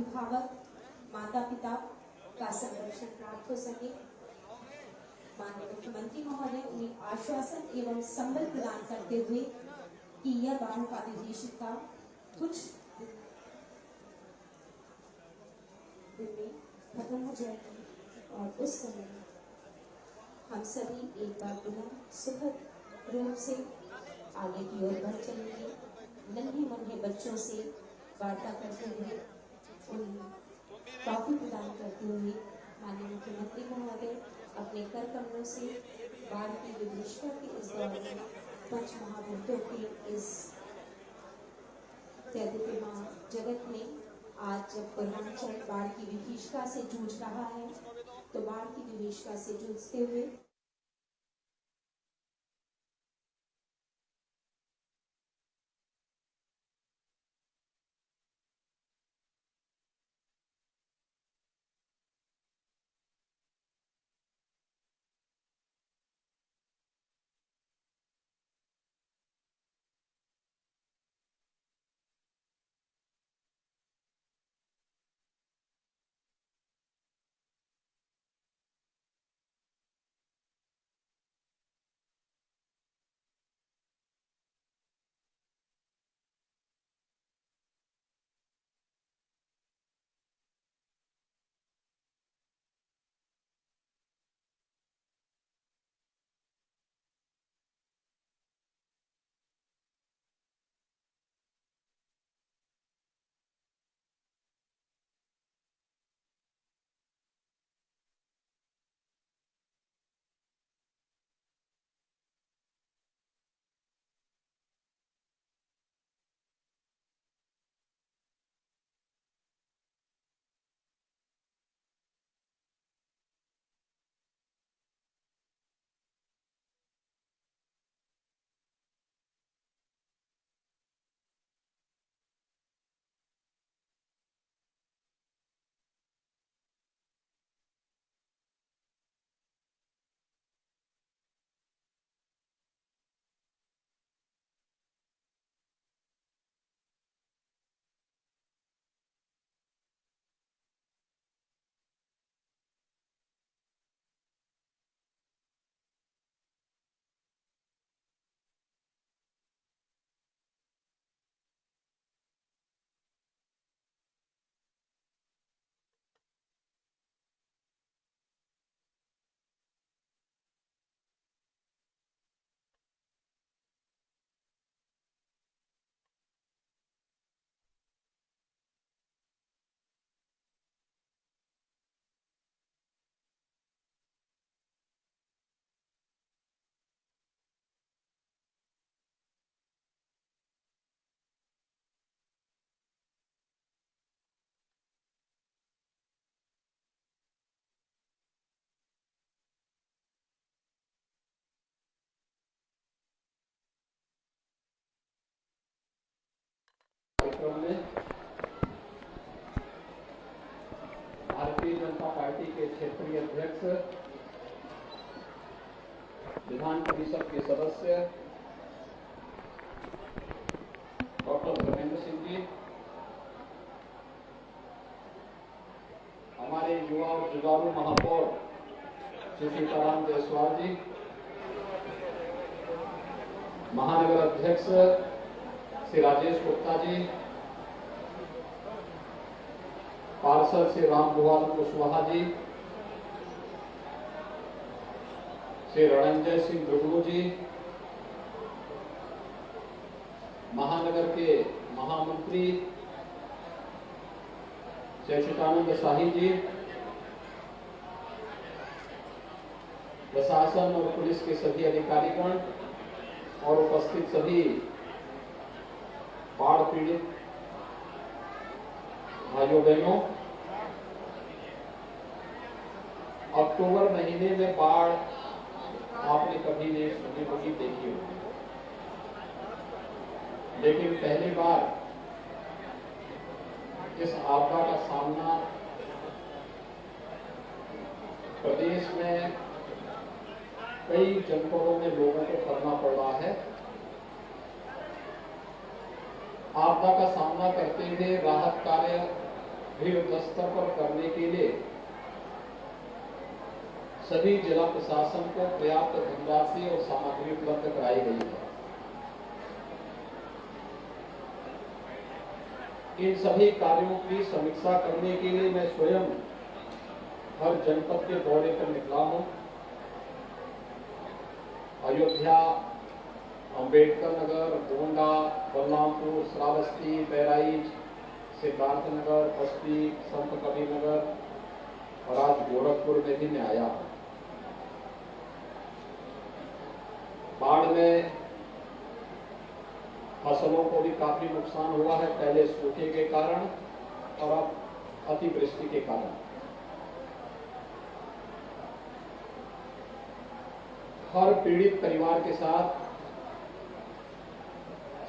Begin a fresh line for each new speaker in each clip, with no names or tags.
अभिभावक माता पिता का संरक्षण प्राप्त हो सके। माननीय मुख्यमंत्री महोदय उन्हें आश्वासन एवं संबल प्रदान करते हुए कि यह बाढ़ का निर्देशिका कुछ दिन में खत्म हो जाएगी और उस समय हम सभी एक बार पुनः सुखद रूप से आगे की ओर बढ़ चलेंगे। नन्हे मुन्ने बच्चों से वार्ता करते हुए उन्हें टॉफी प्रदान करते हुए माननीय मुख्यमंत्री महोदय अपने कर कमलों से बाढ़ की विभीषिका के इस दौर में पंच महाभूतों के इस दैदिप्यमान जगत में आज जब पूर्वांचल बाढ़ की विभीषिका से जूझ रहा है तो बाढ़ की विभीषिका से जूझते हुए
में भारतीय जनता पार्टी के क्षेत्रीय अध्यक्ष, विधान परिषद के सदस्य डॉक्टर धर्मेंद्र सिंह जी, हमारे युवा और जुझारू महापौर श्री सीताराम जायसवाल जी, महानगर अध्यक्ष श्री राजेश गुप्ता जी, पार्षद श्री रामभुवाल कुशवाहा जी, श्री रणंजय सिंह दुगलू जी, महानगर के महामंत्री श्री अच्युतानंद शाही जी, प्रशासन और पुलिस के सभी अधिकारीगण और उपस्थित सभी बाढ़ पीड़ित भाइयों बहनों, अक्टूबर महीने में बाढ़ आपने कभी नहीं सुनी होगी, देखी होगी, लेकिन पहली बार इस आपदा का सामना प्रदेश में कई जनपदों में लोगों को करना पड़ रहा है। आपदा का सामना करते हुए राहत कार्य भी युद्ध स्तर पर करने के लिए सभी जिला प्रशासन को पर्याप्त धनराशि और सामग्री उपलब्ध कराई गई है। इन सभी कार्यों की समीक्षा करने के लिए मैं स्वयं हर जनपद के दौरे पर निकला हूं। अयोध्या, अंबेडकर नगर, गोंडा, बलरामपुर, श्रावस्ती, बहराइच, सिद्धार्थनगर, बस्ती, संत कबीर नगर और आज गोरखपुर में भी मैं आया हूं। बाढ़ में फसलों को भी काफी नुकसान हुआ है, पहले सूखे के कारण और अब अतिवृष्टि के कारण। हर पीड़ित परिवार के साथ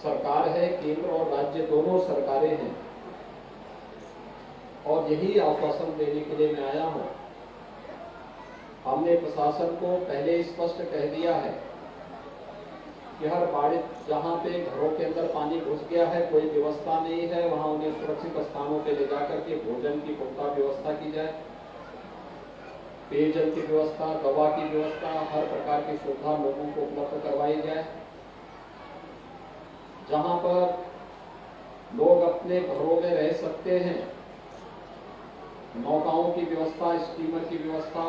सरकार है, केंद्र और राज्य दोनों सरकारें हैं और यही आश्वासन देने के लिए मैं आया हूं। हमने प्रशासन को पहले स्पष्ट कह दिया है कि हर बाढ़ जहां पे घरों के अंदर पानी घुस गया है, कोई व्यवस्था नहीं है, वहां उन्हें सुरक्षित स्थानों पे ले जाकर के भोजन की पुख्ता व्यवस्था की जाए, पेयजल की व्यवस्था, दवा की व्यवस्था, हर प्रकार की सुविधा लोगों को उपलब्ध करवाई जाए। जहां पर लोग अपने घरों में रह सकते हैं, नौकाओं की व्यवस्था, स्टीमर की व्यवस्था,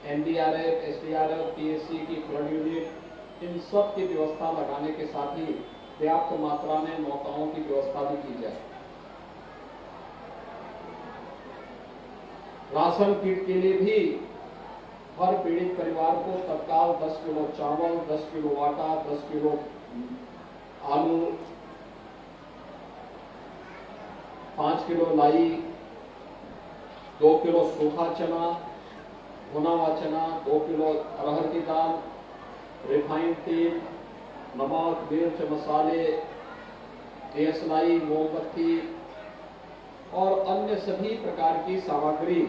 एनडीआरएफ, एसडीआरएफ, पीएससी की फ्लड यूनिट, इन सब की व्यवस्था लगाने के साथ ही पर्याप्त मात्रा में नौकाओं की व्यवस्था भी की जाए। राशन किट के लिए भी हर पीड़ित परिवार को तत्काल 10 किलो चावल, 10 किलो आटा, 10 किलो आलू, 5 किलो लाई, 2 किलो सूखा चना, भुना हुआ चना, 2 किलो अरहर की दाल, रिफाइंड तेल, नमक, मिर्च, मसाले, देशलाई, मोमबत्ती और अन्य सभी प्रकार की सामग्री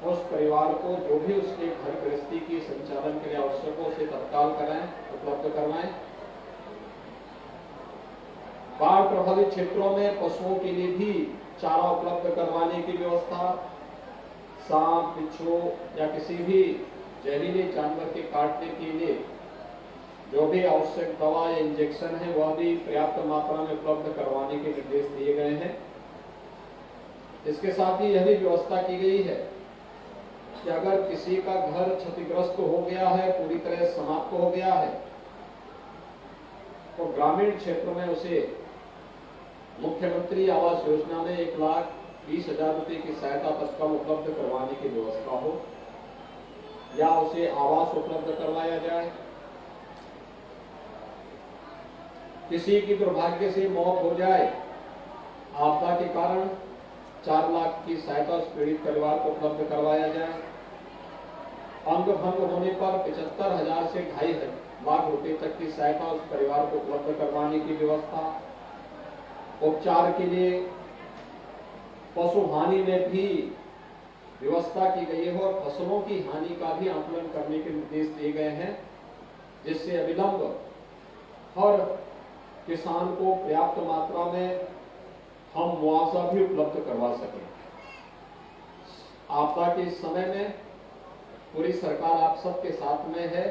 उस परिवार को जो भी उसके घर गृहस्थी की संचालन के लिए आवश्यक हो उसे तत्काल कराएं, उपलब्ध करवाएं। बाढ़ प्रभावित क्षेत्रों में पशुओं के लिए भी चारा उपलब्ध करवाने की व्यवस्था, सांप, बिच्छू या किसी भी जहरीले जानवर के काटने के लिए जो भी आवश्यक दवा या इंजेक्शन है वह भी पर्याप्त मात्रा में उपलब्ध करवाने के निर्देश दिए गए हैं। इसके साथ ही यह भी व्यवस्था की गई है कि अगर किसी का घर क्षतिग्रस्त हो गया है, पूरी तरह समाप्त हो गया है, तो ग्रामीण क्षेत्र में उसे मुख्यमंत्री आवास योजना में 1,20,000 रुपए की सहायता तत्काल उपलब्ध करवाने की व्यवस्था हो या उसे आवास उपलब्ध करवाया जाए। किसी की दुर्भाग्य से मौत हो जाए आपदा के कारण, 4 लाख की सहायता उस पीड़ित परिवार को उपलब्ध करवाया जाए। अंग भंग होने पर 75,000 से 2.5 लाख रुपए तक की सहायता उस परिवार को उपलब्ध करवाने की व्यवस्था। उपचार के लिए पशु हानि में भी व्यवस्था की गई है और फसलों की हानि का भी आकलन करने के निर्देश दिए गए हैं, जिससे अविलंब हर किसान को पर्याप्त मात्रा में हम मुआवजा भी उपलब्ध करवा सकें। आपदा के इस समय में पूरी सरकार आप सबके साथ में है,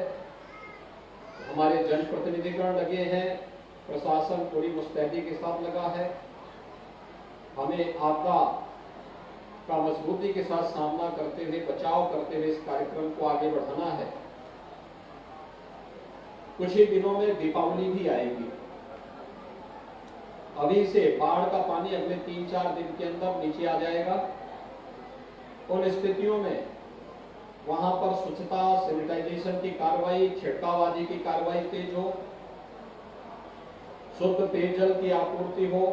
हमारे जनप्रतिनिधिगण लगे हैं, प्रशासन पूरी मुस्तैदी के साथ लगा है। हमें आपदा का मजबूती के साथ सामना करते हुए, बचाव करते हुए इस कार्यक्रम को आगे बढ़ाना है। कुछ ही दिनों में दीपावली भी आएगी। अभी से बाढ़ का पानी अगले 3-4 दिन के अंदर नीचे आ जाएगा। उन स्थितियों में वहां पर स्वच्छता, सैनिटाइजेशन की कार्रवाई, छिड़काव आदि की कार्रवाई तेज हो, शुद्ध पेयजल की आपूर्ति हो,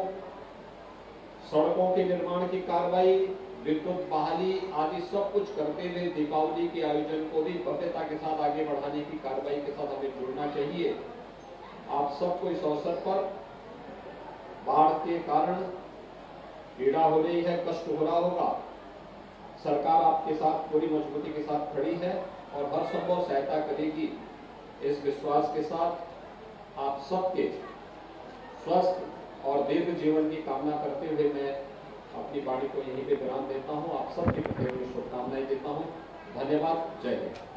सड़कों के निर्माण की कार्रवाई, विद्युत बहाली आदि सब कुछ करते हुए दीपावली के आयोजन को भी भव्यता के साथ आगे बढ़ाने की कार्रवाई के साथ हमें जुड़ना चाहिए। आप सबको इस अवसर पर बाढ़ के कारण पीड़ा हो रही है, कष्ट हो रहा होगा, सरकार आपके साथ पूरी मजबूती के साथ खड़ी है और हर संभव सहायता करेगी। इस विश्वास के साथ आप सबके स्वस्थ और दीर्घ जीवन की कामना करते हुए मैं अपनी वाणी को यहीं पे विराम देता हूँ। आप सबके प्रति शुभकामनाएं देता हूँ। धन्यवाद। जय हिंद।